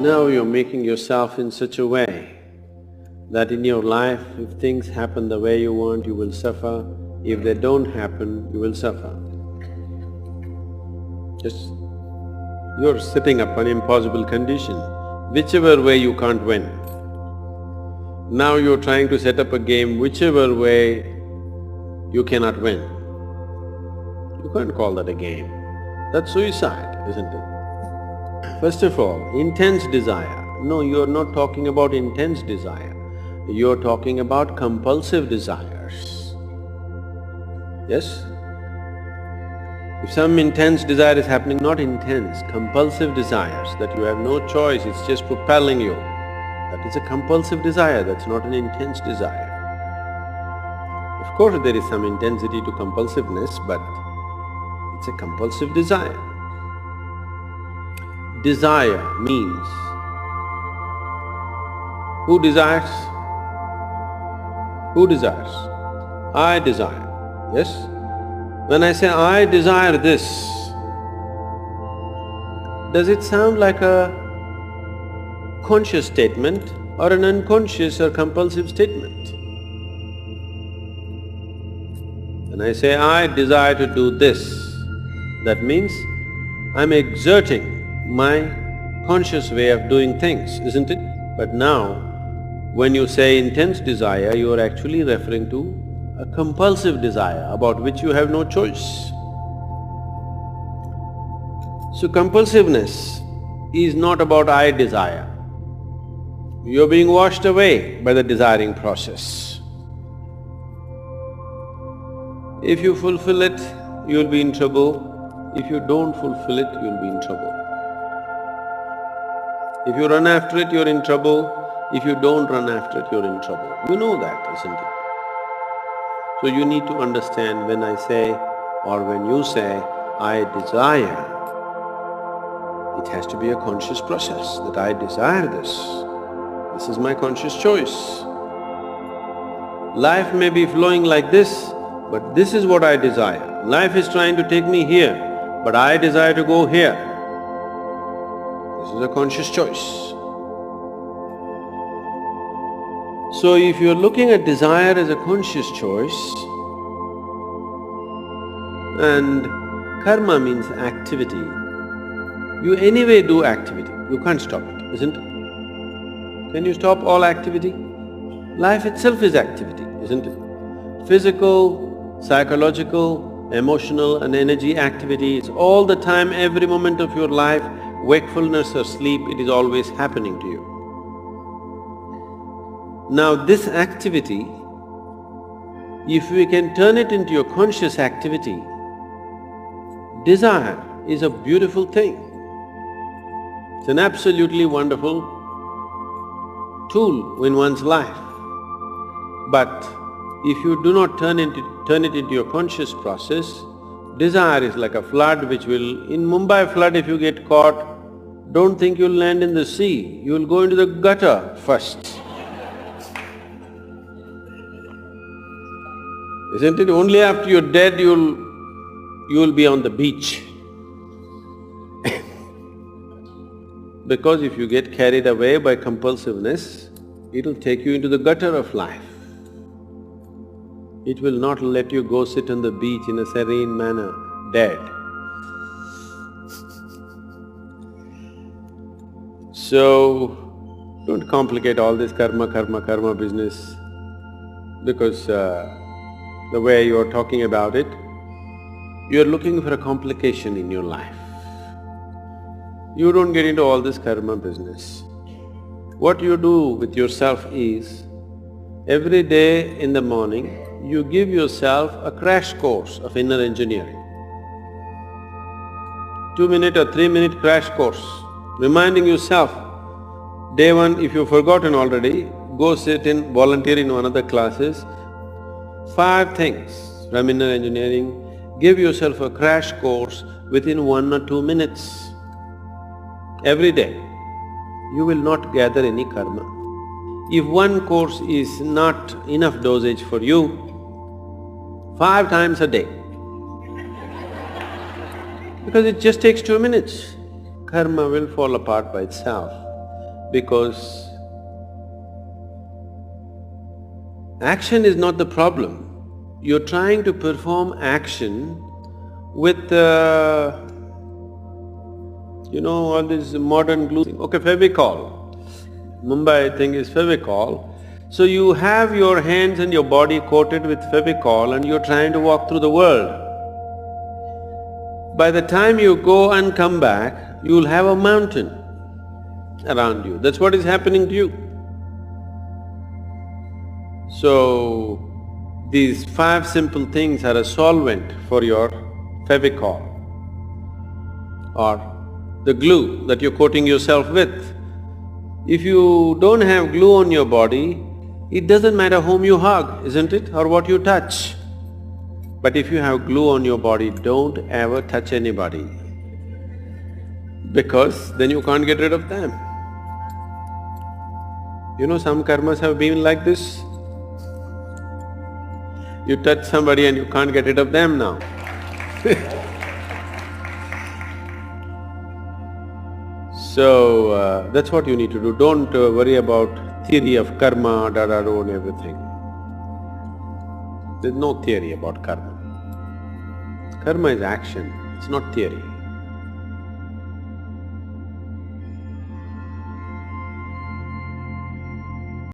Now you're making yourself in such a way that in your life, if things happen the way you want, you will suffer. If they don't happen, you will suffer. Just… you're setting up an impossible condition. Whichever way you can't win. Now you're trying to set up a game, whichever way you cannot win. You can't call that a game. That's suicide, isn't it? First of all, intense desire. No, you're not talking about intense desire. You're talking about compulsive desires. Yes? If some intense desire is happening, not intense, compulsive desires that you have no choice, it's just propelling you. That is a compulsive desire, that's not an intense desire. Of course, there is some intensity to compulsiveness, but it's a compulsive desire. Desire means… who desires? Who desires? I desire, yes? When I say, I desire this, does it sound like a conscious statement or an unconscious or compulsive statement? When I say, I desire to do this, that means I'm exerting my conscious way of doing things, isn't it? But now, when you say intense desire, you are actually referring to a compulsive desire about which you have no choice. So compulsiveness is not about I desire. You're being washed away by the desiring process. If you fulfill it, you'll be in trouble. If you don't fulfill it, you'll be in trouble. If you run after it, you're in trouble. If you don't run after it, you're in trouble. You know that, isn't it? So you need to understand when I say or when you say, I desire, it has to be a conscious process that I desire this. This is my conscious choice. Life may be flowing like this, but this is what I desire. Life is trying to take me here, but I desire to go here. This is a conscious choice. So if you're looking at desire as a conscious choice, and karma means activity, you anyway do activity, you can't stop it, isn't it? Can you stop all activity? Life itself is activity, isn't it? Physical, psychological, emotional and energy activity, it's all the time, every moment of your life, wakefulness or sleep, it is always happening to you. Now this activity, if we can turn it into your conscious activity, desire is a beautiful thing. It's an absolutely wonderful tool in one's life. But if you do not turn it into your conscious process, desire is like a flood which will… in Mumbai flood, if you get caught, don't think you'll land in the sea, you'll go into the gutter first. Isn't it? Only after you're dead you'll be on the beach. Because if you get carried away by compulsiveness, it'll take you into the gutter of life. It will not let you go sit on the beach in a serene manner, dead. So, don't complicate all this karma business, because the way you're talking about it, you're looking for a complication in your life. You don't get into all this karma business. What you do with yourself is, every day in the morning, you give yourself a crash course of inner engineering. 2-minute or 3-minute crash course, reminding yourself, day one, if you've forgotten already, go sit in, volunteer in one of the classes, 5 things from inner engineering, give yourself a crash course within 1 or 2 minutes. Every day, you will not gather any karma. If one course is not enough dosage for you, 5 times a day. Because it just takes 2 minutes, karma will fall apart by itself. because action is not the problem. You're trying to perform action with, all this modern glue thing. Okay, Fevicol. Mumbai thing is Fevicol. So you have your hands and your body coated with Fevicol and you're trying to walk through the world. By the time you go and come back, you'll have a mountain around you. That's what is happening to you. So, these 5 simple things are a solvent for your Fevicol or the glue that you're coating yourself with. If you don't have glue on your body, it doesn't matter whom you hug, isn't it? Or what you touch. But if you have glue on your body, don't ever touch anybody, because then you can't get rid of them. Some karmas have been like this. You touch somebody and you can't get rid of them now. So, that's what you need to do. Don't worry about theory of karma, da-da-do and everything. There's no theory about karma. Karma is action, it's not theory.